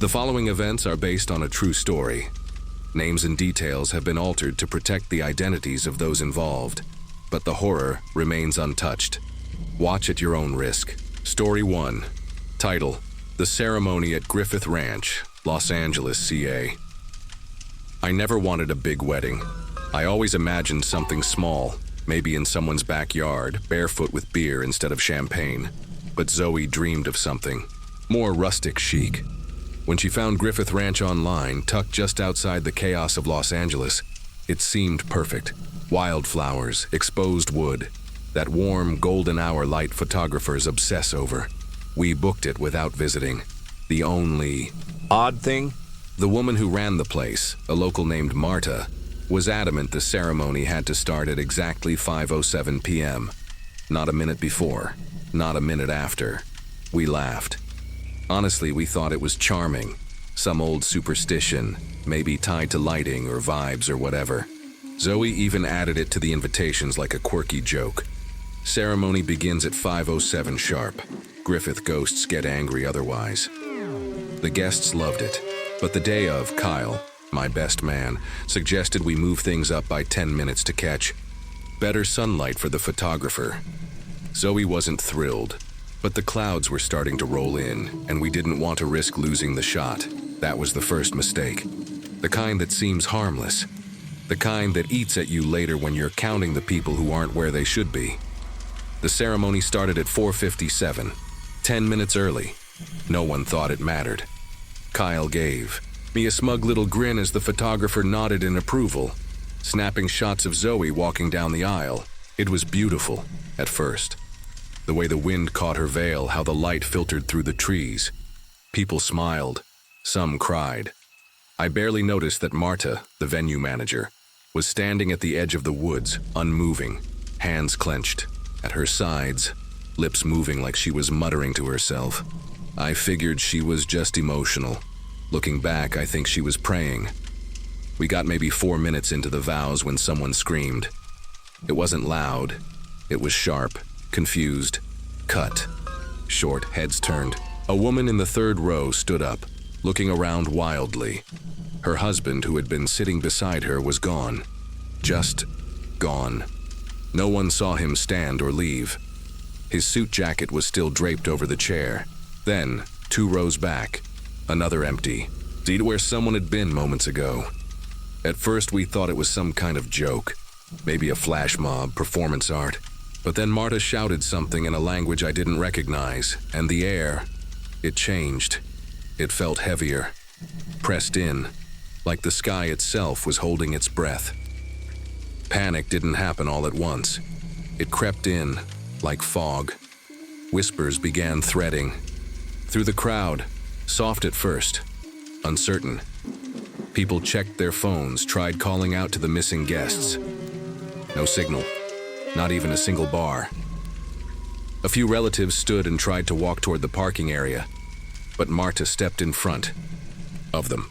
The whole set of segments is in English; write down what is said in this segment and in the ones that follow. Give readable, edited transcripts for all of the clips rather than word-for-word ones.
The following events are based on a true story. Names and details have been altered to protect the identities of those involved, but the horror remains untouched. Watch at your own risk. Story 1. Title: The Ceremony at Griffith Ranch, Los Angeles, CA. I never wanted a big wedding. I always imagined something small, maybe in someone's backyard, barefoot with beer instead of champagne. But Zoe dreamed of something more rustic chic. When she found Griffith Ranch online, tucked just outside the chaos of Los Angeles, it seemed perfect. Wildflowers, exposed wood, that warm golden hour light photographers obsess over. We booked it without visiting. The only odd thing? The woman who ran the place, a local named Marta, was adamant the ceremony had to start at exactly 5:07 p.m. Not a minute before, not a minute after. We laughed. Honestly, we thought it was charming. Some old superstition, maybe tied to lighting or vibes or whatever. Zoe even added it to the invitations like a quirky joke. Ceremony begins at 5:07 sharp. Griffith ghosts get angry otherwise. The guests loved it, but the day of, Kyle, my best man, suggested we move things up by 10 minutes to catch better sunlight for the photographer. Zoe wasn't thrilled, but the clouds were starting to roll in, and we didn't want to risk losing the shot. That was the first mistake. The kind that seems harmless. The kind that eats at you later when you're counting the people who aren't where they should be. The ceremony started at 4:57, 10 minutes early. No one thought it mattered. Kyle gave me a smug little grin as the photographer nodded in approval, snapping shots of Zoe walking down the aisle. It was beautiful, at first. The way the wind caught her veil, how the light filtered through the trees. People smiled. Some cried. I barely noticed that Marta, the venue manager, was standing at the edge of the woods, unmoving, hands clenched, at her sides, lips moving like she was muttering to herself. I figured she was just emotional. Looking back, I think she was praying. We got maybe 4 minutes into the vows when someone screamed. It wasn't loud. It was sharp, confused, cut. Short, heads turned. A woman in the third row stood up, looking around wildly. Her husband, who had been sitting beside her, was gone. Just gone. No one saw him stand or leave. His suit jacket was still draped over the chair. Then, 2 rows back, another empty. Seat where someone had been moments ago. At first we thought it was some kind of joke, maybe a flash mob, performance art. But then Marta shouted something in a language I didn't recognize, and the air, it changed. It felt heavier, pressed in, like the sky itself was holding its breath. Panic didn't happen all at once. It crept in, like fog. Whispers began threading. Through the crowd, soft at first, uncertain. People checked their phones, tried calling out to the missing guests. No signal, not even a single bar. A few relatives stood and tried to walk toward the parking area, but Marta stepped in front of them.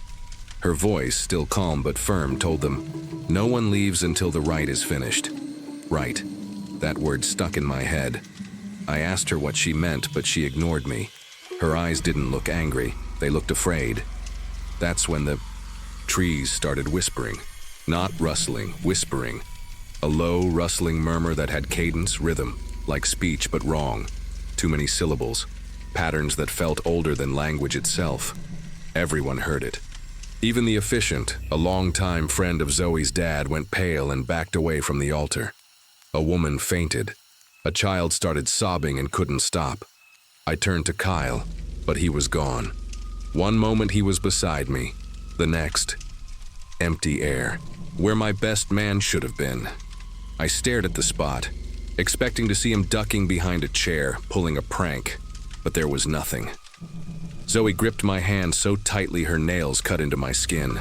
Her voice, still calm but firm, told them, "No one leaves until the rite is finished." Right. That word stuck in my head. I asked her what she meant, but she ignored me. Her eyes didn't look angry, they looked afraid. That's when the trees started whispering. Not rustling, whispering. A low, rustling murmur that had cadence, rhythm, like speech but wrong. Too many syllables. Patterns that felt older than language itself. Everyone heard it. Even the officiant, a longtime friend of Zoe's dad, went pale and backed away from the altar. A woman fainted. A child started sobbing and couldn't stop. I turned to Kyle, but he was gone. One moment he was beside me. The next, empty air, where my best man should have been. I stared at the spot, expecting to see him ducking behind a chair, pulling a prank, but there was nothing. Zoe gripped my hand so tightly her nails cut into my skin.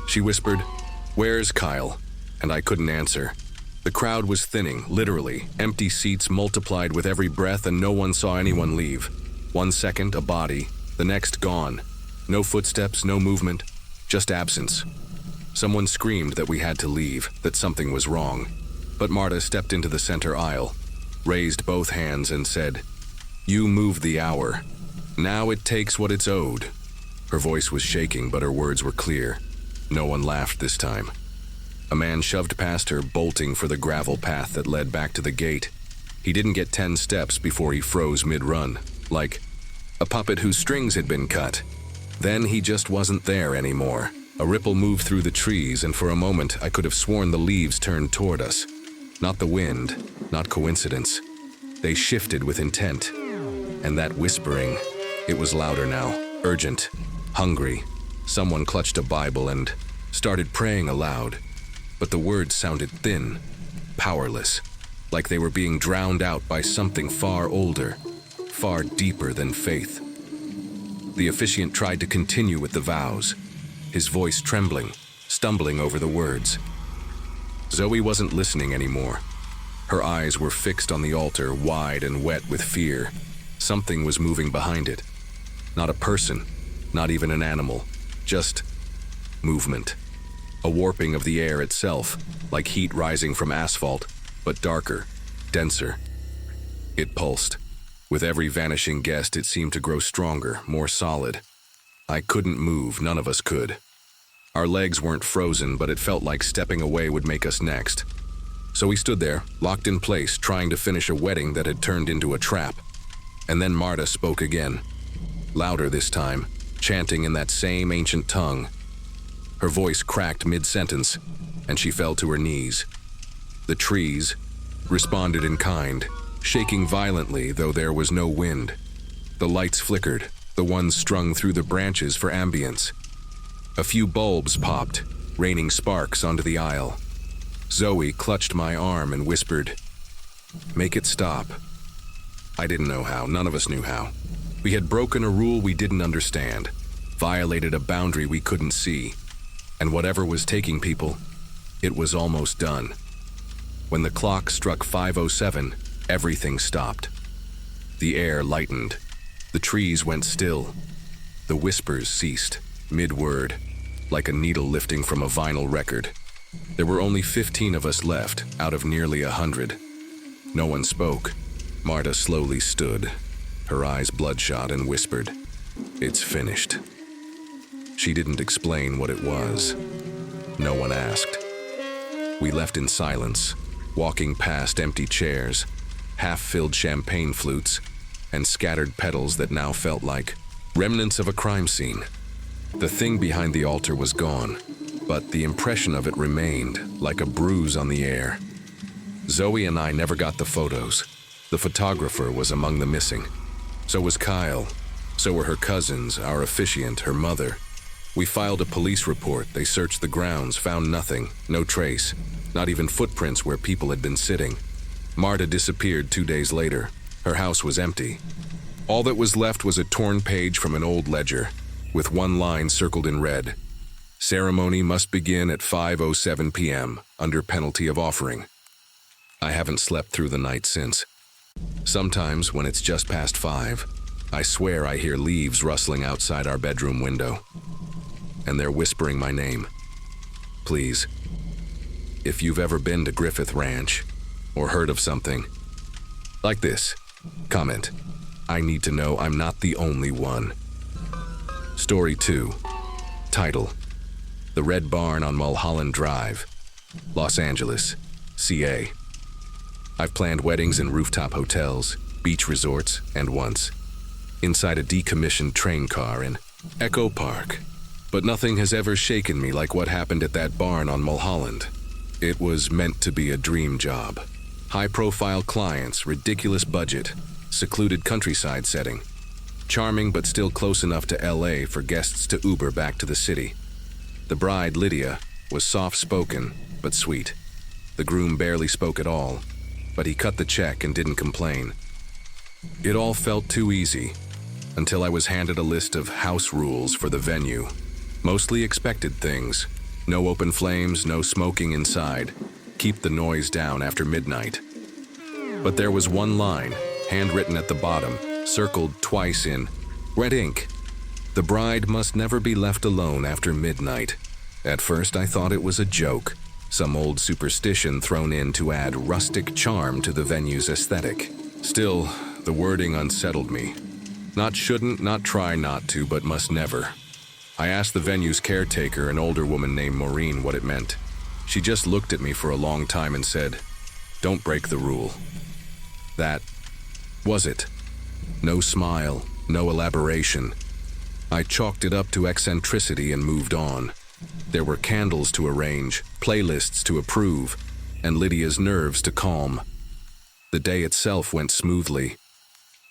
She whispered, "Where's Kyle?" And I couldn't answer. The crowd was thinning, literally. Empty seats multiplied with every breath and no one saw anyone leave. 1 second, a body. The next, gone. No footsteps, no movement, just absence. Someone screamed that we had to leave, that something was wrong. But Marta stepped into the center aisle, raised both hands and said, "You moved the hour. Now it takes what it's owed." Her voice was shaking, but her words were clear. No one laughed this time. A man shoved past her, bolting for the gravel path that led back to the gate. He didn't get 10 steps before he froze mid-run, like a puppet whose strings had been cut. Then he just wasn't there anymore. A ripple moved through the trees, and for a moment I could have sworn the leaves turned toward us. Not the wind, not coincidence. They shifted with intent. And that whispering, it was louder now, urgent, hungry. Someone clutched a Bible and started praying aloud. But the words sounded thin, powerless, like they were being drowned out by something far older, far deeper than faith. The officiant tried to continue with the vows, his voice trembling, stumbling over the words. Zoe wasn't listening anymore. Her eyes were fixed on the altar, wide and wet with fear. Something was moving behind it. Not a person, not even an animal, just movement. A warping of the air itself, like heat rising from asphalt, but darker, denser. It pulsed. With every vanishing guest, it seemed to grow stronger, more solid. I couldn't move, none of us could. Our legs weren't frozen, but it felt like stepping away would make us next. So we stood there, locked in place, trying to finish a wedding that had turned into a trap. And then Marta spoke again, louder this time, chanting in that same ancient tongue. Her voice cracked mid-sentence, and she fell to her knees. The trees responded in kind, shaking violently, though there was no wind. The lights flickered, the ones strung through the branches for ambience. A few bulbs popped, raining sparks onto the aisle. Zoe clutched my arm and whispered, "Make it stop." I didn't know how, none of us knew how. We had broken a rule we didn't understand, violated a boundary we couldn't see, and whatever was taking people, it was almost done. When the clock struck 5:07, everything stopped. The air lightened. The trees went still. The whispers ceased, mid-word, like a needle lifting from a vinyl record. There were only 15 of us left, out of nearly 100. No one spoke. Marta slowly stood, her eyes bloodshot, and whispered, "It's finished." She didn't explain what it was. No one asked. We left in silence, walking past empty chairs, half-filled champagne flutes, and scattered petals that now felt like remnants of a crime scene. The thing behind the altar was gone, but the impression of it remained, like a bruise on the air. Zoe and I never got the photos. The photographer was among the missing. So was Kyle. So were her cousins, our officiant, her mother. We filed a police report. They searched the grounds, found nothing, no trace, not even footprints where people had been sitting. Marta disappeared 2 days later. Her house was empty. All that was left was a torn page from an old ledger, with one line circled in red. Ceremony must begin at 5:07 p.m., under penalty of offering. I haven't slept through the night since. Sometimes, when it's just past 5, I swear I hear leaves rustling outside our bedroom window. And they're whispering my name. Please, if you've ever been to Griffith Ranch, or heard of something like this, comment. I need to know I'm not the only one. Story 2. Title: The Red Barn on Mulholland Drive, Los Angeles, CA. I've planned weddings in rooftop hotels, beach resorts, and once inside a decommissioned train car in Echo Park. But nothing has ever shaken me like what happened at that barn on Mulholland. It was meant to be a dream job. High-profile clients, ridiculous budget, secluded countryside setting. Charming but still close enough to LA for guests to Uber back to the city. The bride, Lydia, was soft-spoken but sweet. The groom barely spoke at all, but he cut the check and didn't complain. It all felt too easy, until I was handed a list of house rules for the venue. Mostly expected things. No open flames, no smoking inside. Keep the noise down after midnight. But there was one line, handwritten at the bottom, circled twice in red ink. The bride must never be left alone after midnight. At first I thought it was a joke, some old superstition thrown in to add rustic charm to the venue's aesthetic. Still, the wording unsettled me. Not shouldn't, not try not to, but must never. I asked the venue's caretaker, an older woman named Maureen, what it meant. She just looked at me for a long time and said, "Don't break the rule." That was it. No smile, no elaboration. I chalked it up to eccentricity and moved on. There were candles to arrange, playlists to approve, and Lydia's nerves to calm. The day itself went smoothly.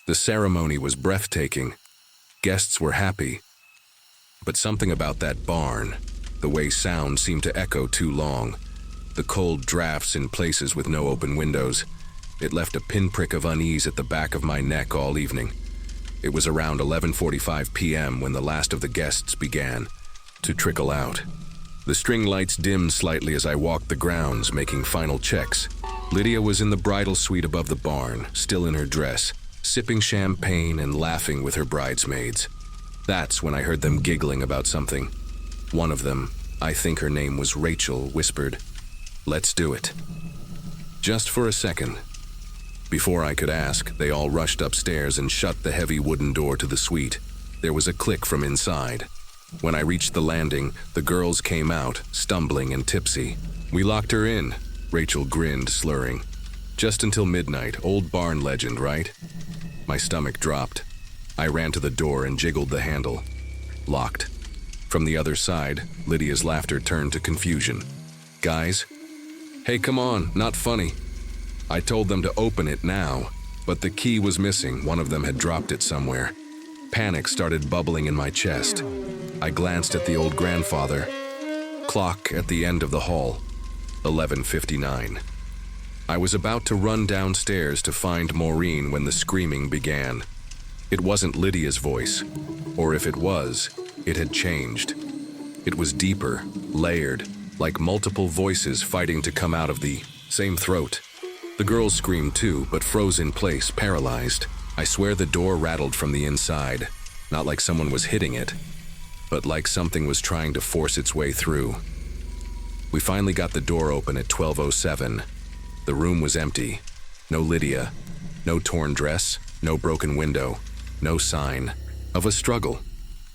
The ceremony was breathtaking. Guests were happy. But something about that barn, the way sound seemed to echo too long, the cold drafts in places with no open windows, it left a pinprick of unease at the back of my neck all evening. It was around 11:45 p.m. when the last of the guests began to trickle out. The string lights dimmed slightly as I walked the grounds, making final checks. Lydia was in the bridal suite above the barn, still in her dress, sipping champagne and laughing with her bridesmaids. That's when I heard them giggling about something. One of them, I think her name was Rachel, whispered, "Let's do it." Just for a second. Before I could ask, they all rushed upstairs and shut the heavy wooden door to the suite. There was a click from inside. When I reached the landing, the girls came out, stumbling and tipsy. "We locked her in," Rachel grinned, slurring. "Just until midnight, old barn legend, right?" My stomach dropped. I ran to the door and jiggled the handle. Locked. From the other side, Lydia's laughter turned to confusion. "Guys? Hey, come on, not funny." I told them to open it now, but the key was missing. One of them had dropped it somewhere. Panic started bubbling in my chest. I glanced at the old grandfather. Clock at the end of the hall, 11:59. I was about to run downstairs to find Maureen when the screaming began. It wasn't Lydia's voice, or if it was, it had changed. It was deeper, layered, like multiple voices fighting to come out of the same throat. The girls screamed too, but froze in place, paralyzed. I swear the door rattled from the inside, not like someone was hitting it, but like something was trying to force its way through. We finally got the door open at 12:07. The room was empty. No Lydia, no torn dress, no broken window, no sign of a struggle.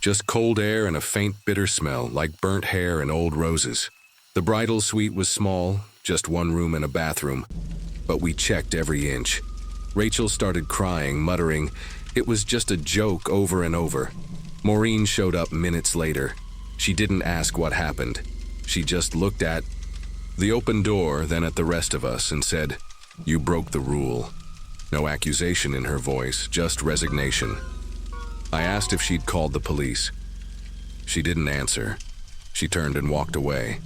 Just cold air and a faint bitter smell like burnt hair and old roses. The bridal suite was small, just one room and a bathroom, but we checked every inch. Rachel started crying, muttering, "It was just a joke," over and over. Maureen showed up minutes later. She didn't ask what happened. She just looked at the open door, then at the rest of us, and said, "You broke the rule." No accusation in her voice, just resignation. I asked if she'd called the police. She didn't answer. She turned and walked away.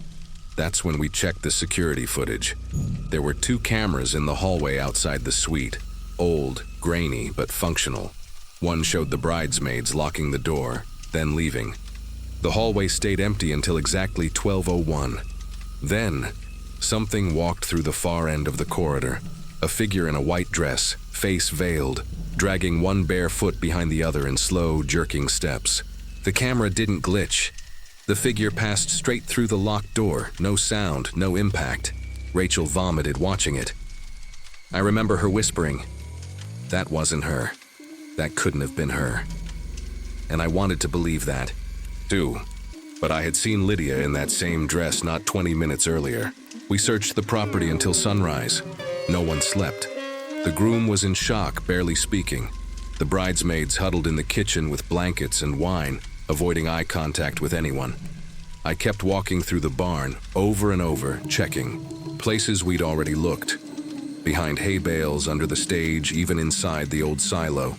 That's when we checked the security footage. There were 2 cameras in the hallway outside the suite. Old, grainy, but functional. One showed the bridesmaids locking the door, then leaving. The hallway stayed empty until exactly 12:01. Then, something walked through the far end of the corridor. A figure in a white dress, face veiled, dragging one bare foot behind the other in slow, jerking steps. The camera didn't glitch. The figure passed straight through the locked door, no sound, no impact. Rachel vomited watching it. I remember her whispering, "That wasn't her. That couldn't have been her." And I wanted to believe that, too. But I had seen Lydia in that same dress not 20 minutes earlier. We searched the property until sunrise. No one slept. The groom was in shock, barely speaking. The bridesmaids huddled in the kitchen with blankets and wine, avoiding eye contact with anyone. I kept walking through the barn, over and over, checking. Places we'd already looked. Behind hay bales, under the stage, even inside the old silo.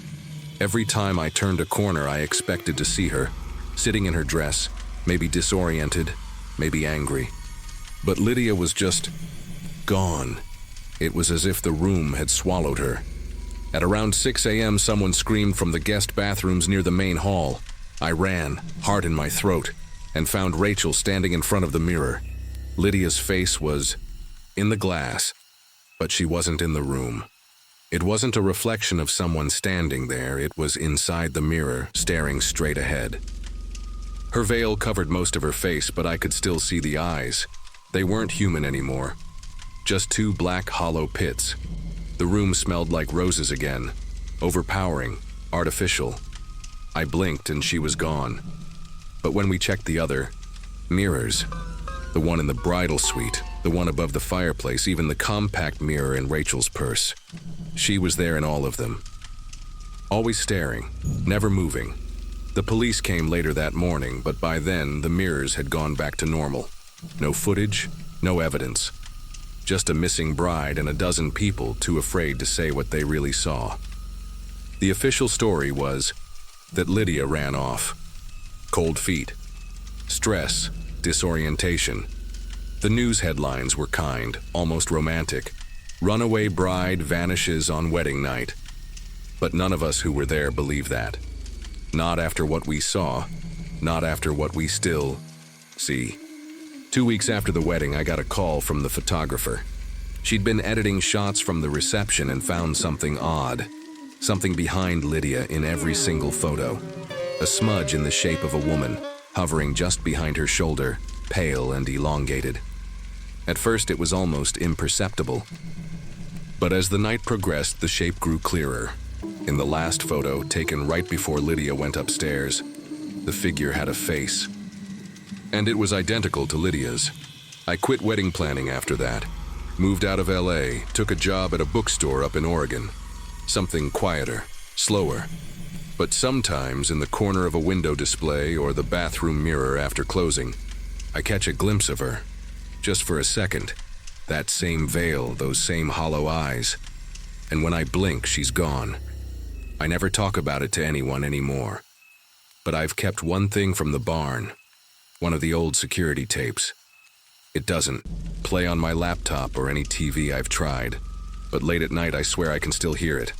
Every time I turned a corner, I expected to see her, sitting in her dress, maybe disoriented, maybe angry. But Lydia was just gone. It was as if the room had swallowed her. At around 6 a.m., someone screamed from the guest bathrooms near the main hall. I ran, heart in my throat, and found Rachel standing in front of the mirror. Lydia's face was in the glass, but she wasn't in the room. It wasn't a reflection of someone standing there, it was inside the mirror, staring straight ahead. Her veil covered most of her face, but I could still see the eyes. They weren't human anymore. Just 2 black, hollow pits. The room smelled like roses again. Overpowering, artificial. I blinked and she was gone. But when we checked the other mirrors, the one in the bridal suite, the one above the fireplace, even the compact mirror in Rachel's purse, she was there in all of them. Always staring, never moving. The police came later that morning, but by then the mirrors had gone back to normal. No footage, no evidence. Just a missing bride and a dozen people too afraid to say what they really saw. The official story was that Lydia ran off. Cold feet, stress, disorientation. The news headlines were kind, almost romantic. Runaway bride vanishes on wedding night. But none of us who were there believed that. Not after what we saw, not after what we still see. 2 weeks after the wedding, I got a call from the photographer. She'd been editing shots from the reception and found something odd. Something behind Lydia in every single photo. A smudge in the shape of a woman, hovering just behind her shoulder, pale and elongated. At first it was almost imperceptible. But as the night progressed, the shape grew clearer. In the last photo, taken right before Lydia went upstairs, the figure had a face. And it was identical to Lydia's. I quit wedding planning after that. Moved out of LA, took a job at a bookstore up in Oregon. Something quieter, slower. But sometimes in the corner of a window display or the bathroom mirror after closing, I catch a glimpse of her. Just for a second. That same veil, those same hollow eyes. And when I blink, she's gone. I never talk about it to anyone anymore. But I've kept one thing from the barn. One of the old security tapes. It doesn't play on my laptop or any TV I've tried. But late at night, I swear I can still hear it.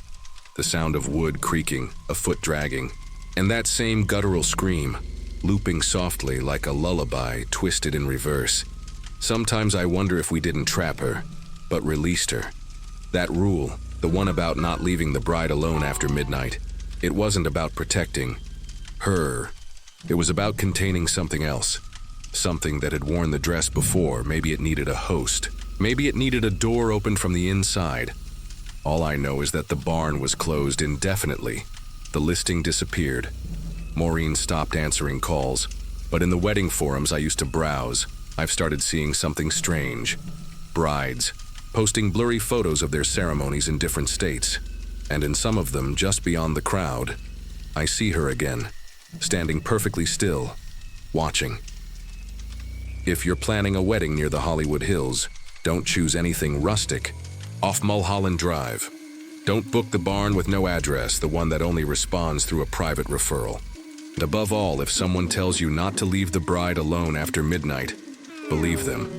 The sound of wood creaking, a foot dragging, and that same guttural scream, looping softly like a lullaby twisted in reverse. Sometimes I wonder if we didn't trap her, but released her. That rule, the one about not leaving the bride alone after midnight, it wasn't about protecting her. It was about containing something else. Something that had worn the dress before. Maybe it needed a host. Maybe it needed a door opened from the inside. All I know is that the barn was closed indefinitely. The listing disappeared. Maureen stopped answering calls. But in the wedding forums I used to browse, I've started seeing something strange. Brides, posting blurry photos of their ceremonies in different states. And in some of them, just beyond the crowd, I see her again, standing perfectly still, watching. If you're planning a wedding near the Hollywood Hills, don't choose anything rustic. Off Mulholland Drive. Don't book the barn with no address, the one that only responds through a private referral. And above all, if someone tells you not to leave the bride alone after midnight, believe them.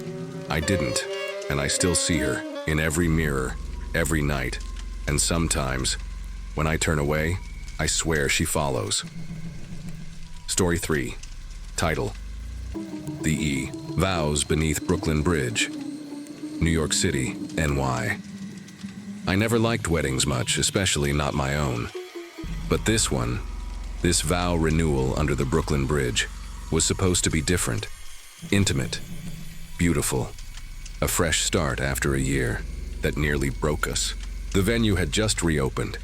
I didn't, and I still see her in every mirror, every night. And sometimes, when I turn away, I swear she follows. Story 3. Title: The E. Vows Beneath Brooklyn Bridge, New York City, NY. I never liked weddings much, especially not my own. But this one, this vow renewal under the Brooklyn Bridge, was supposed to be different, intimate, beautiful. A fresh start after a year that nearly broke us. The venue had just reopened.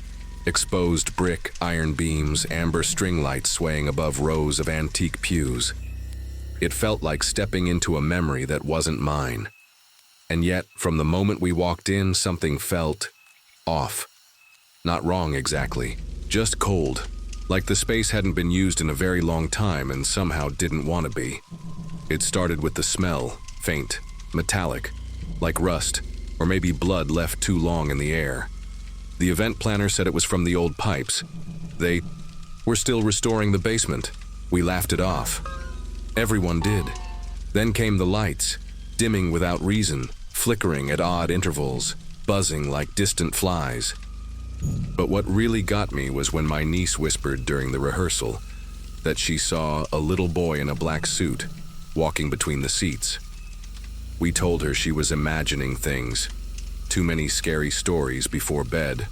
Exposed brick, iron beams, amber string lights swaying above rows of antique pews. It felt like stepping into a memory that wasn't mine. And yet, from the moment we walked in, something felt off. Not wrong exactly, just cold. Like the space hadn't been used in a very long time and somehow didn't want to be. It started with the smell, faint, metallic, like rust, or maybe blood left too long in the air. The event planner said it was from the old pipes. They were still restoring the basement. We laughed it off. Everyone did. Then came the lights, dimming without reason, flickering at odd intervals, buzzing like distant flies. But what really got me was when my niece whispered during the rehearsal that she saw a little boy in a black suit walking between the seats. We told her she was imagining things, too many scary stories before bed.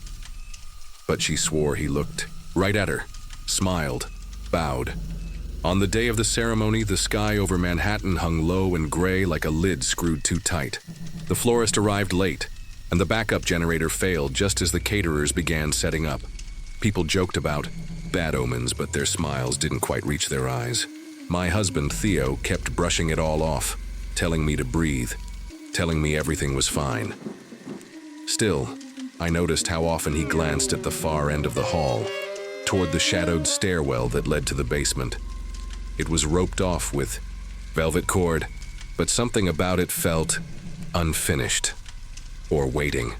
But she swore he looked right at her, smiled, bowed. On the day of the ceremony, the sky over Manhattan hung low and gray like a lid screwed too tight. The florist arrived late, and the backup generator failed just as the caterers began setting up. People joked about bad omens, but their smiles didn't quite reach their eyes. My husband, Theo, kept brushing it all off, telling me to breathe, telling me everything was fine. Still, I noticed how often he glanced at the far end of the hall, toward the shadowed stairwell that led to the basement. It was roped off with velvet cord, but something about it felt unfinished, or waiting.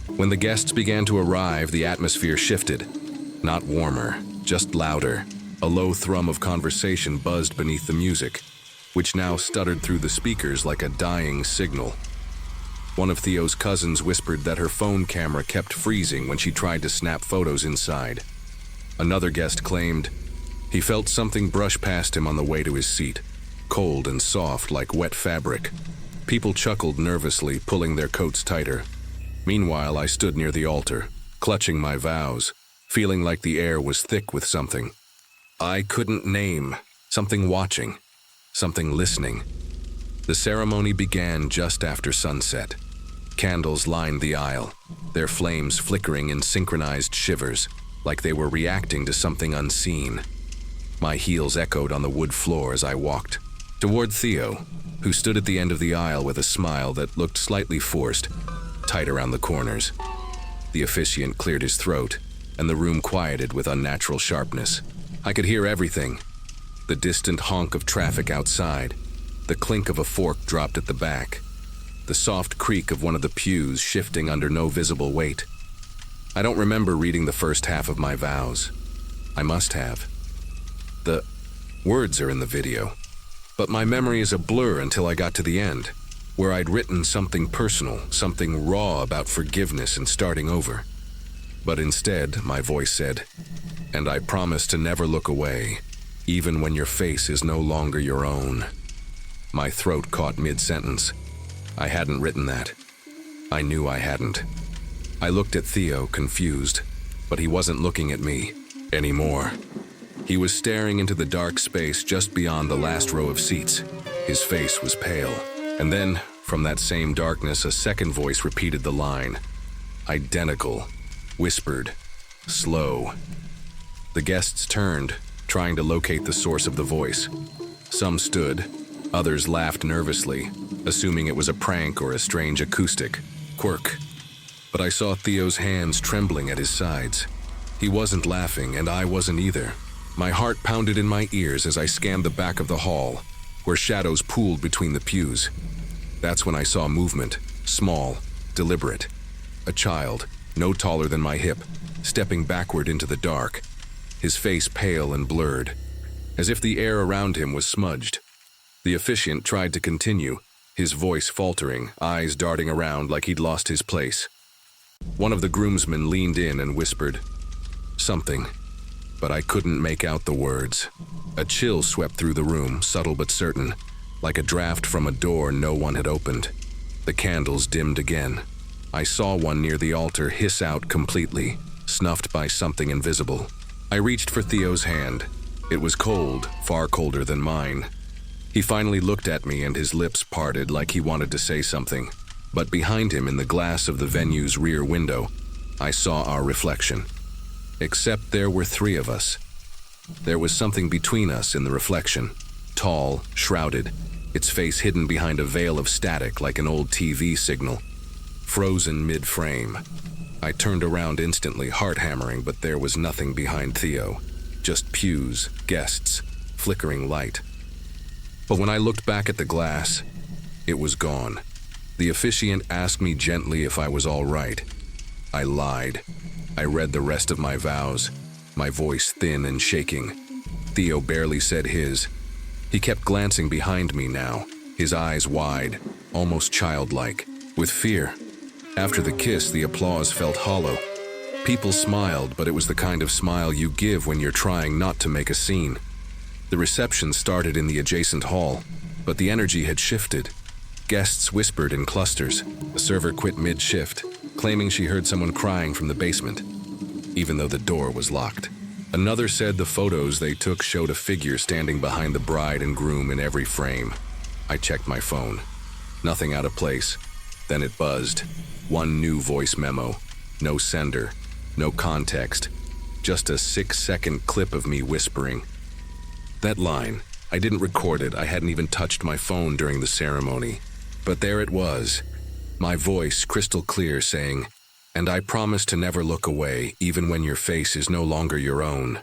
When the guests began to arrive, the atmosphere shifted. Not warmer, just louder. A low thrum of conversation buzzed beneath the music, which now stuttered through the speakers like a dying signal. One of Theo's cousins whispered that her phone camera kept freezing when she tried to snap photos inside. Another guest claimed he felt something brush past him on the way to his seat, cold and soft like wet fabric. People chuckled nervously, pulling their coats tighter. Meanwhile, I stood near the altar, clutching my vows, feeling like the air was thick with something. I couldn't name. Something watching, something listening. The ceremony began just after sunset. Candles lined the aisle, their flames flickering in synchronized shivers, like they were reacting to something unseen. My heels echoed on the wood floor as I walked toward Theo, who stood at the end of the aisle with a smile that looked slightly forced, tight around the corners. The officiant cleared his throat, and the room quieted with unnatural sharpness. I could hear everything. The distant honk of traffic outside, the clink of a fork dropped at the back, the soft creak of one of the pews shifting under no visible weight. I don't remember reading the first half of my vows. I must have. The words are in the video, but my memory is a blur until I got to the end, where I'd written something personal, something raw about forgiveness and starting over. But instead, my voice said, "And I promise to never look away, even when your face is no longer your own." My throat caught mid-sentence. I hadn't written that. I knew I hadn't. I looked at Theo, confused, but he wasn't looking at me anymore. He was staring into the dark space just beyond the last row of seats. His face was pale. And then, from that same darkness, a second voice repeated the line. Identical. Whispered. Slow. The guests turned, trying to locate the source of the voice. Some stood, others laughed nervously, assuming it was a prank or a strange acoustic quirk. But I saw Theo's hands trembling at his sides. He wasn't laughing, and I wasn't either. My heart pounded in my ears as I scanned the back of the hall, where shadows pooled between the pews. That's when I saw movement, small, deliberate. A child, no taller than my hip, stepping backward into the dark, his face pale and blurred, as if the air around him was smudged. The officiant tried to continue, his voice faltering, eyes darting around like he'd lost his place. One of the groomsmen leaned in and whispered something, but I couldn't make out the words. A chill swept through the room, subtle but certain, like a draft from a door no one had opened. The candles dimmed again. I saw one near the altar hiss out completely, snuffed by something invisible. I reached for Theo's hand. It was cold, far colder than mine. He finally looked at me and his lips parted like he wanted to say something. But behind him in the glass of the venue's rear window, I saw our reflection. Except there were three of us. There was something between us in the reflection, tall, shrouded, its face hidden behind a veil of static like an old TV signal, frozen mid-frame. I turned around instantly, heart hammering, but there was nothing behind Theo. Just pews, guests, flickering light. But when I looked back at the glass, it was gone. The officiant asked me gently if I was all right. I lied. I read the rest of my vows, my voice thin and shaking. Theo barely said his. He kept glancing behind me now, his eyes wide, almost childlike, with fear. After the kiss, the applause felt hollow. People smiled, but it was the kind of smile you give when you're trying not to make a scene. The reception started in the adjacent hall, but the energy had shifted. Guests whispered in clusters. A server quit mid-shift, claiming she heard someone crying from the basement, even though the door was locked. Another said the photos they took showed a figure standing behind the bride and groom in every frame. I checked my phone. Nothing out of place. Then it buzzed. One new voice memo. No sender. No context. Just a 6-second clip of me whispering. That line, I didn't record it. I hadn't even touched my phone during the ceremony. But there it was, my voice crystal clear saying, "And I promise to never look away, even when your face is no longer your own."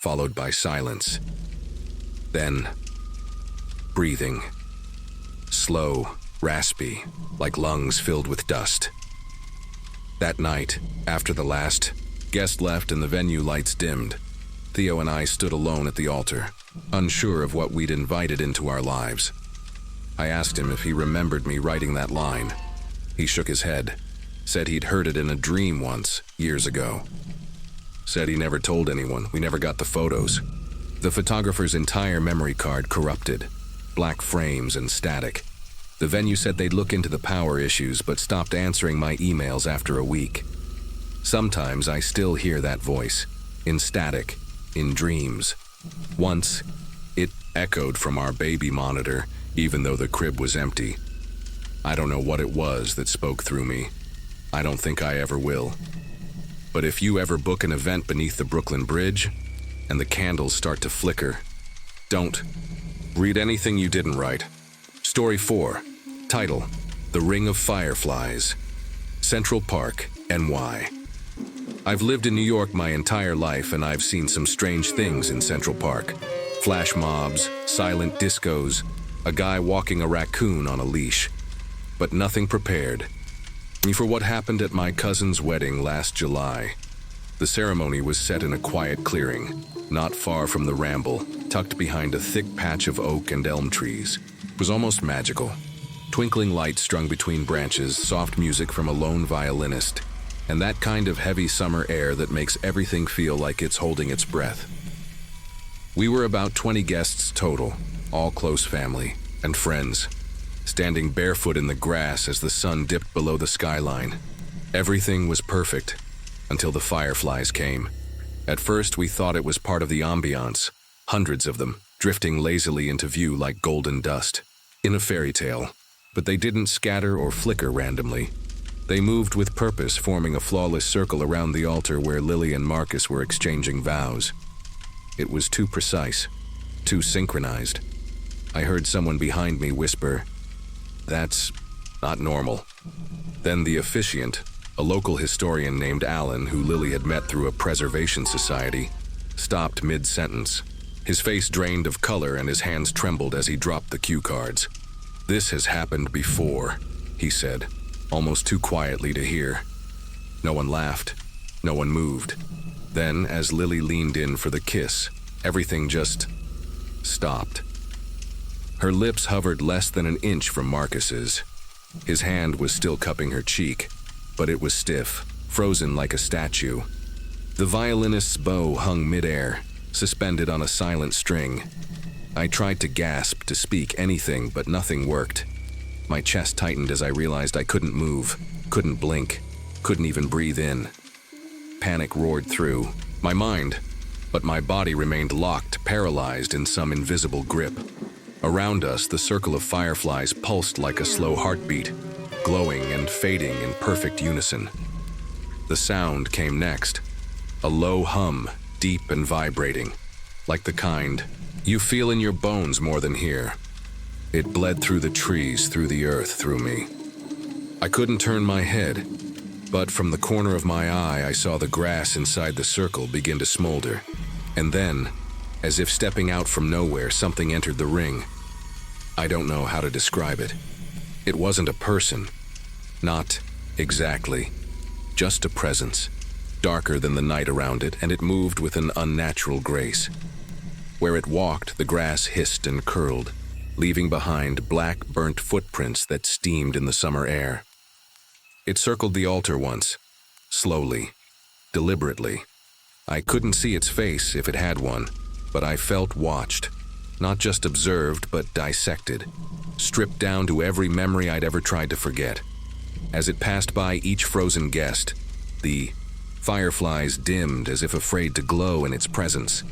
Followed by silence. Then, breathing. Slow, raspy, like lungs filled with dust. That night, after the last guest left and the venue lights dimmed, Theo and I stood alone at the altar, unsure of what we'd invited into our lives. I asked him if he remembered me writing that line. He shook his head, said he'd heard it in a dream once, years ago. Said he never told anyone, we never got the photos. The photographer's entire memory card corrupted, black frames and static. The venue said they'd look into the power issues but stopped answering my emails after a week. Sometimes I still hear that voice, in static, in dreams. Once, it echoed from our baby monitor, even though the crib was empty. I don't know what it was that spoke through me. I don't think I ever will. But if you ever book an event beneath the Brooklyn Bridge, and the candles start to flicker, don't read anything you didn't write. Story 4. Title: The Ring of Fireflies. Central Park, NY. I've lived in New York my entire life, and I've seen some strange things in Central Park. Flash mobs, silent discos, a guy walking a raccoon on a leash. But nothing prepared me for what happened at my cousin's wedding last July. The ceremony was set in a quiet clearing, not far from the Ramble, tucked behind a thick patch of oak and elm trees. It was almost magical. Twinkling lights strung between branches, soft music from a lone violinist, and that kind of heavy summer air that makes everything feel like it's holding its breath. We were about 20 guests total, all close family and friends, standing barefoot in the grass as the sun dipped below the skyline. Everything was perfect, until the fireflies came. At first, we thought it was part of the ambiance, hundreds of them, drifting lazily into view like golden dust, in a fairy tale. But they didn't scatter or flicker randomly. They moved with purpose, forming a flawless circle around the altar where Lily and Marcus were exchanging vows. It was too precise, too synchronized. I heard someone behind me whisper, "That's not normal." Then the officiant, a local historian named Alan, who Lily had met through a preservation society, stopped mid-sentence. His face drained of color and his hands trembled as he dropped the cue cards. "This has happened before," he said, almost too quietly to hear. No one laughed. No one moved. Then, as Lily leaned in for the kiss, everything just stopped. Her lips hovered less than an inch from Marcus's. His hand was still cupping her cheek, but it was stiff, frozen like a statue. The violinist's bow hung midair, suspended on a silent string. I tried to gasp, to speak anything, but nothing worked. My chest tightened as I realized I couldn't move, couldn't blink, couldn't even breathe in. Panic roared through my mind, but my body remained locked, paralyzed in some invisible grip. Around us, the circle of fireflies pulsed like a slow heartbeat, glowing and fading in perfect unison. The sound came next, a low hum, deep and vibrating, like the kind you feel in your bones more than hear. It bled through the trees, through the earth, through me. I couldn't turn my head, but from the corner of my eye I saw the grass inside the circle begin to smolder. And then, as if stepping out from nowhere, something entered the ring. I don't know how to describe it. It wasn't a person. Not exactly. Just a presence, darker than the night around it, and it moved with an unnatural grace. Where it walked, the grass hissed and curled, leaving behind black, burnt footprints that steamed in the summer air. It circled the altar once, slowly, deliberately. I couldn't see its face if it had one, but I felt watched, not just observed, but dissected, stripped down to every memory I'd ever tried to forget. As it passed by each frozen guest, the fireflies dimmed as if afraid to glow in its presence.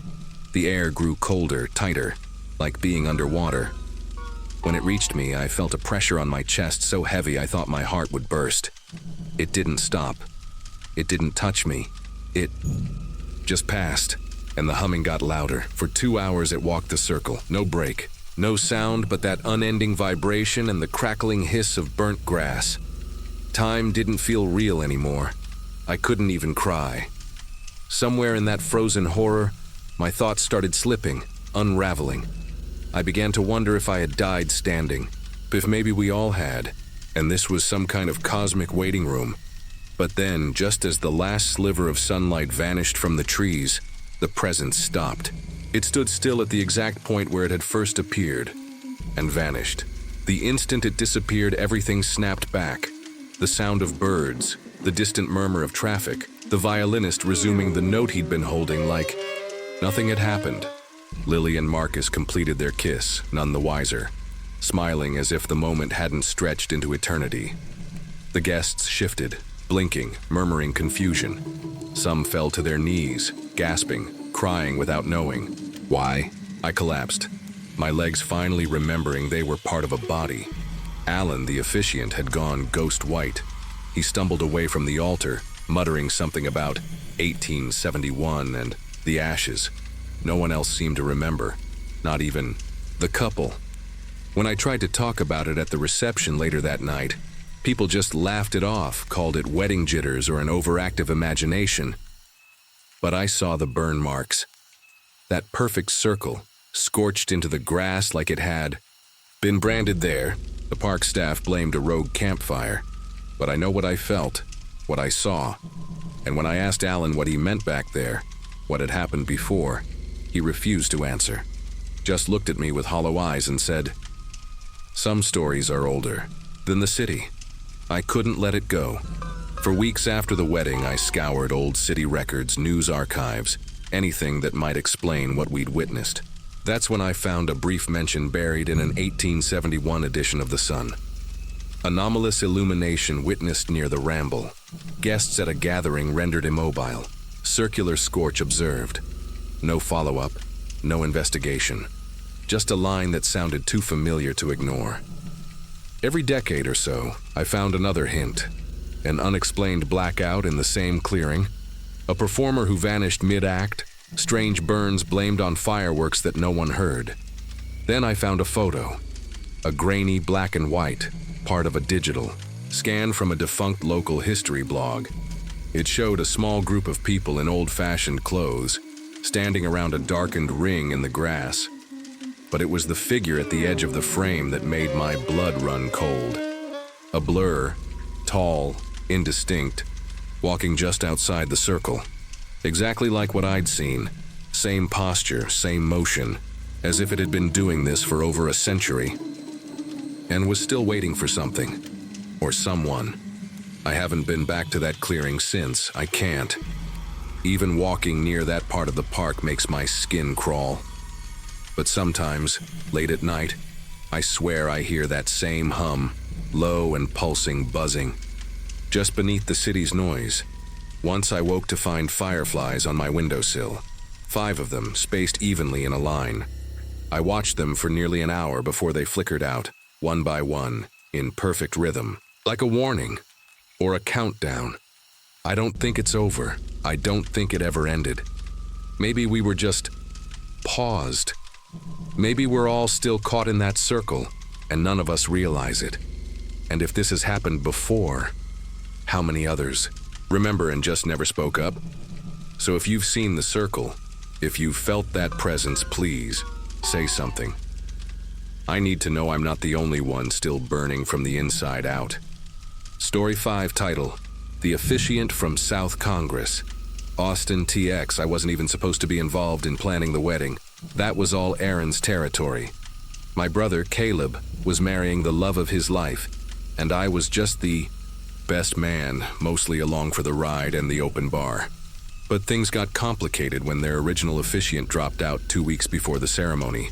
The air grew colder, tighter, like being underwater. When it reached me, I felt a pressure on my chest so heavy I thought my heart would burst. It didn't stop. It didn't touch me. It just passed, and the humming got louder. For 2 hours it walked the circle, no break. No sound but that unending vibration and the crackling hiss of burnt grass. Time didn't feel real anymore. I couldn't even cry. Somewhere in that frozen horror, my thoughts started slipping, unraveling. I began to wonder if I had died standing, if maybe we all had, and this was some kind of cosmic waiting room. But then, just as the last sliver of sunlight vanished from the trees, the presence stopped. It stood still at the exact point where it had first appeared, and vanished. The instant it disappeared, everything snapped back. The sound of birds, the distant murmur of traffic, the violinist resuming the note he'd been holding like nothing had happened. Lily and Marcus completed their kiss, none the wiser, smiling as if the moment hadn't stretched into eternity. The guests shifted, blinking, murmuring confusion. Some fell to their knees, gasping, crying without knowing why. I collapsed, my legs finally remembering they were part of a body. Alan, the officiant, had gone ghost white. He stumbled away from the altar, muttering something about 1871 and the ashes. No one else seemed to remember, not even the couple. When I tried to talk about it at the reception later that night, people just laughed it off, called it wedding jitters or an overactive imagination. But I saw the burn marks. That perfect circle, scorched into the grass like it had been branded there. The park staff blamed a rogue campfire. But I know what I felt, what I saw. And when I asked Alan what he meant back there, what had happened before, he refused to answer. Just looked at me with hollow eyes and said, "Some stories are older than the city." I couldn't let it go. For weeks after the wedding, I scoured old city records, news archives, anything that might explain what we'd witnessed. That's when I found a brief mention buried in an 1871 edition of The Sun. Anomalous illumination witnessed near the Ramble. Guests at a gathering rendered immobile. Circular scorch observed. No follow-up, no investigation. Just a line that sounded too familiar to ignore. Every decade or so, I found another hint. An unexplained blackout in the same clearing. A performer who vanished mid-act. Strange burns blamed on fireworks that no one heard. Then I found a photo. A grainy black and white, part of a digital, scanned from a defunct local history blog. It showed a small group of people in old-fashioned clothes, standing around a darkened ring in the grass. But it was the figure at the edge of the frame that made my blood run cold. A blur, tall, indistinct, walking just outside the circle. Exactly like what I'd seen. Same posture, same motion, as if it had been doing this for over a century. And was still waiting for something. Or someone. I haven't been back to that clearing since. I can't. Even walking near that part of the park makes my skin crawl. But sometimes, late at night, I swear I hear that same hum, low and pulsing buzzing, just beneath the city's noise. Once I woke to find fireflies on my windowsill, 5 of them spaced evenly in a line. I watched them for nearly an hour before they flickered out, one by one, in perfect rhythm, like a warning, or a countdown. I don't think it's over. I don't think it ever ended. Maybe we were just paused. Maybe we're all still caught in that circle, and none of us realize it. And if this has happened before, how many others remember and just never spoke up? So if you've seen the circle, if you've felt that presence, please say something. I need to know I'm not the only one still burning from the inside out. Story 5 title, The Officiant from South Congress. Austin TX, I wasn't even supposed to be involved in planning the wedding. That was all Aaron's territory. My brother, Caleb, was marrying the love of his life, and I was just the best man, mostly along for the ride and the open bar. But things got complicated when their original officiant dropped out 2 weeks before the ceremony.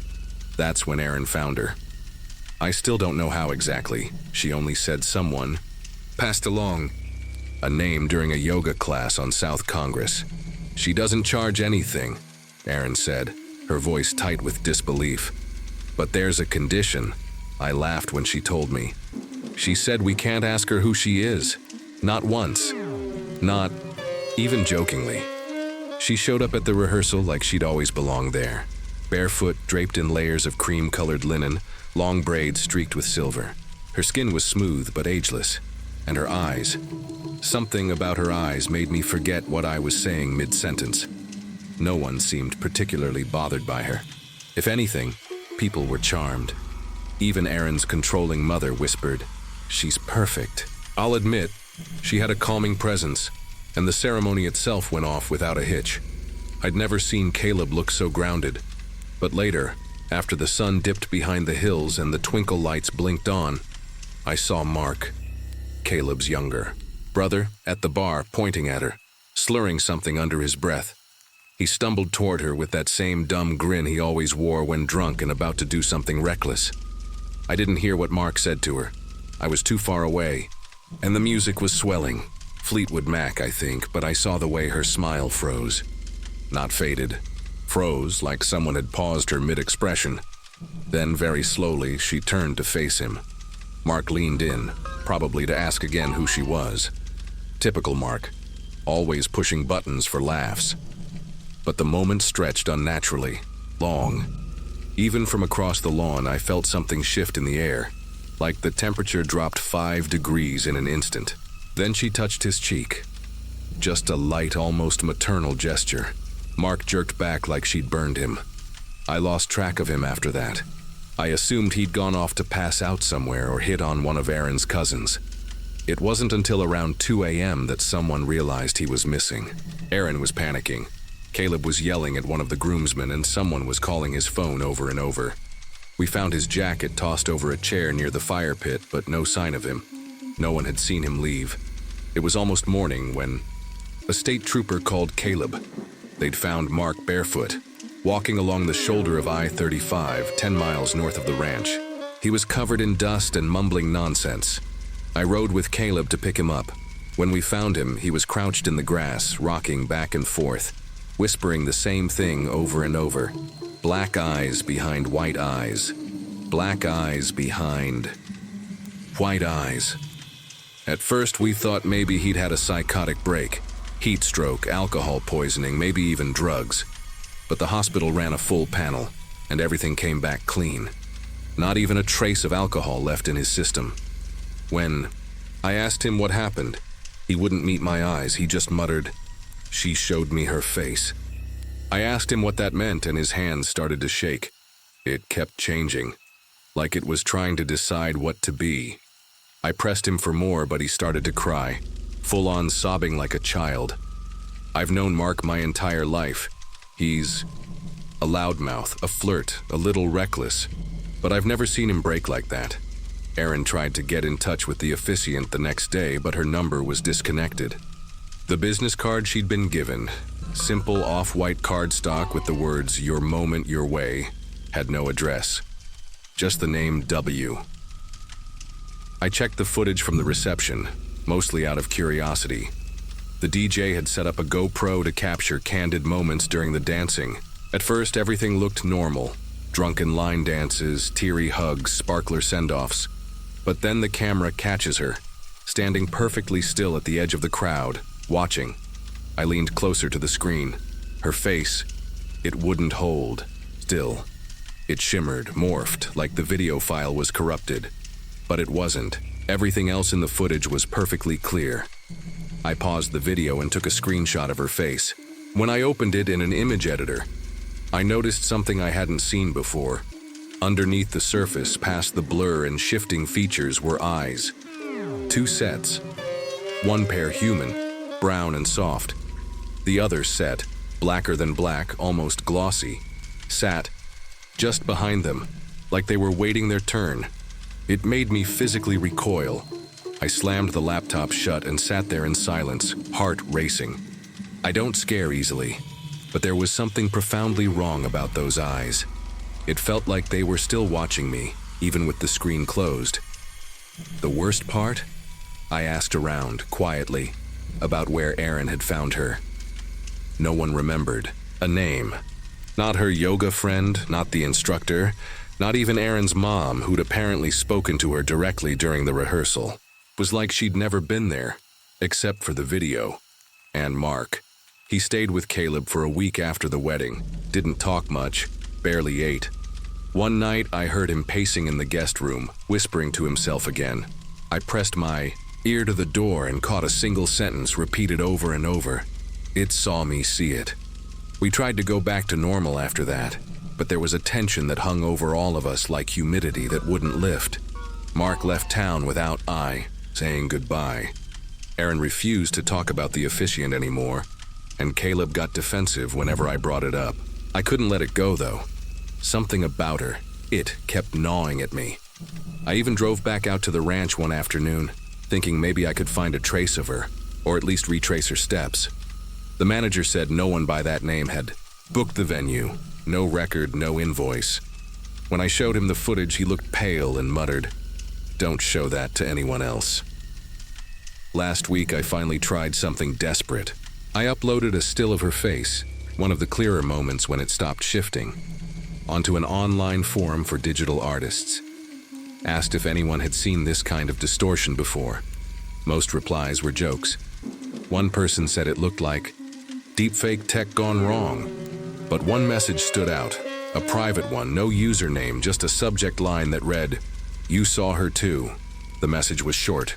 That's when Aaron found her. I still don't know how exactly. She only said someone passed along a name during a yoga class on South Congress. She doesn't charge anything, Aaron said, her voice tight with disbelief. But there's a condition. I laughed when she told me. She said we can't ask her who she is. Not once. Not even jokingly. She showed up at the rehearsal like she'd always belonged there. Barefoot, draped in layers of cream-colored linen, long braids streaked with silver. Her skin was smooth but ageless, and her eyes. Something about her eyes made me forget what I was saying mid-sentence. No one seemed particularly bothered by her. If anything, people were charmed. Even Aaron's controlling mother whispered, "She's perfect." I'll admit, she had a calming presence, and the ceremony itself went off without a hitch. I'd never seen Caleb look so grounded. But later, after the sun dipped behind the hills and the twinkle lights blinked on, I saw Mark, Caleb's younger brother, at the bar pointing at her, slurring something under his breath. He stumbled toward her with that same dumb grin he always wore when drunk and about to do something reckless. I didn't hear what Mark said to her. I was too far away, and the music was swelling. Fleetwood Mac, I think, but I saw the way her smile froze. Not faded. Froze like someone had paused her mid-expression. Then, very slowly, she turned to face him. Mark leaned in, probably to ask again who she was. Typical Mark, always pushing buttons for laughs. But the moment stretched unnaturally, long. Even from across the lawn, I felt something shift in the air, like the temperature dropped 5 degrees in an instant. Then she touched his cheek. Just a light, almost maternal gesture. Mark jerked back like she'd burned him. I lost track of him after that. I assumed he'd gone off to pass out somewhere or hit on one of Aaron's cousins. It wasn't until around 2 a.m. that someone realized he was missing. Aaron was panicking. Caleb was yelling at one of the groomsmen, and someone was calling his phone over and over. We found his jacket tossed over a chair near the fire pit, but no sign of him. No one had seen him leave. It was almost morning when a state trooper called Caleb. They'd found Mark barefoot, walking along the shoulder of I-35, 10 miles north of the ranch. He was covered in dust and mumbling nonsense. I rode with Caleb to pick him up. When we found him, he was crouched in the grass, rocking back and forth, whispering the same thing over and over. Black eyes behind white eyes. Black eyes behind white eyes. At first, we thought maybe he'd had a psychotic break. Heat stroke, alcohol poisoning, maybe even drugs. But the hospital ran a full panel, and everything came back clean. Not even a trace of alcohol left in his system. When I asked him what happened, he wouldn't meet my eyes. He just muttered, "She showed me her face." I asked him what that meant, and his hands started to shake. It kept changing, like it was trying to decide what to be. I pressed him for more, but he started to cry, full-on sobbing like a child. I've known Mark my entire life. He's a loudmouth, a flirt, a little reckless, but I've never seen him break like that. Erin tried to get in touch with the officiant the next day, but her number was disconnected. The business card she'd been given, simple off-white cardstock with the words, "Your moment, your way," had no address. Just the name W. I checked the footage from the reception, mostly out of curiosity. The DJ had set up a GoPro to capture candid moments during the dancing. At first, everything looked normal. Drunken line dances, teary hugs, sparkler send-offs. But then the camera catches her, standing perfectly still at the edge of the crowd, watching. I leaned closer to the screen. Her face, it wouldn't hold. Still, it shimmered, morphed, like the video file was corrupted. But it wasn't. Everything else in the footage was perfectly clear. I paused the video and took a screenshot of her face. When I opened it in an image editor, I noticed something I hadn't seen before. Underneath the surface, past the blur and shifting features, were eyes. 2 sets. One pair human, brown and soft. The other set, blacker than black, almost glossy, sat just behind them, like they were waiting their turn. It made me physically recoil. I slammed the laptop shut and sat there in silence, heart racing. I don't scare easily, but there was something profoundly wrong about those eyes. It felt like they were still watching me, even with the screen closed. The worst part? I asked around, quietly, about where Erin had found her. No one remembered. A name. Not her yoga friend, not the instructor, not even Erin's mom, who'd apparently spoken to her directly during the rehearsal. It was like she'd never been there, except for the video. And Mark. He stayed with Caleb for a week after the wedding, didn't talk much, barely ate. One night, I heard him pacing in the guest room, whispering to himself again. I pressed my ear to the door and caught a single sentence repeated over and over. It saw me see it. We tried to go back to normal after that, but there was a tension that hung over all of us like humidity that wouldn't lift. Mark left town without saying goodbye. Aaron refused to talk about the officiant anymore, and Caleb got defensive whenever I brought it up. I couldn't let it go, though. Something about her, it kept gnawing at me. I even drove back out to the ranch one afternoon, thinking maybe I could find a trace of her, or at least retrace her steps. The manager said no one by that name had booked the venue, no record, no invoice. When I showed him the footage, he looked pale and muttered, "Don't show that to anyone else." Last week, I finally tried something desperate. I uploaded a still of her face, one of the clearer moments when it stopped shifting, onto an online forum for digital artists. Asked if anyone had seen this kind of distortion before. Most replies were jokes. One person said it looked like deepfake tech gone wrong. But one message stood out, a private one, no username, just a subject line that read, "You saw her too." The message was short.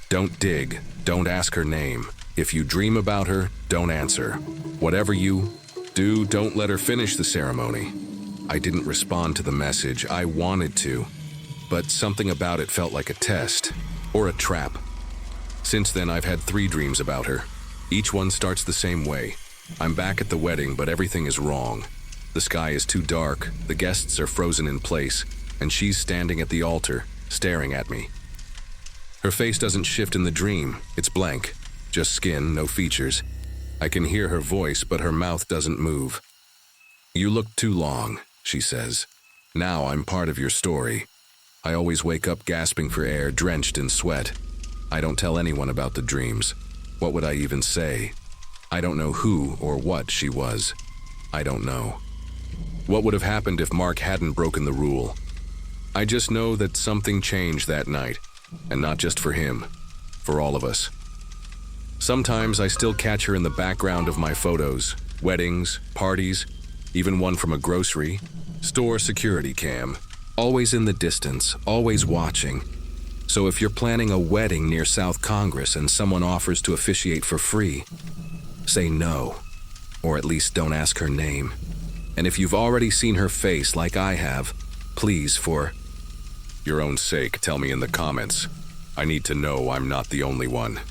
"Don't dig, don't ask her name. If you dream about her, don't answer. Whatever you do, don't let her finish the ceremony." I didn't respond to the message. I wanted to, but something about it felt like a test, or a trap. Since then, I've had 3 dreams about her. Each one starts the same way. I'm back at the wedding, but everything is wrong. The sky is too dark, the guests are frozen in place, and she's standing at the altar, staring at me. Her face doesn't shift in the dream, it's blank. Just skin, no features. I can hear her voice, but her mouth doesn't move. "You look too long," she says. "Now I'm part of your story." I always wake up gasping for air, drenched in sweat. I don't tell anyone about the dreams. What would I even say? I don't know who or what she was. I don't know. What would have happened if Mark hadn't broken the rule? I just know that something changed that night, and not just for him, for all of us. Sometimes I still catch her in the background of my photos, weddings, parties, even one from a grocery store security cam, always in the distance, always watching. So if you're planning a wedding near South Congress and someone offers to officiate for free, say no, or at least don't ask her name. And if you've already seen her face like I have, please, for your own sake, tell me in the comments. I need to know I'm not the only one.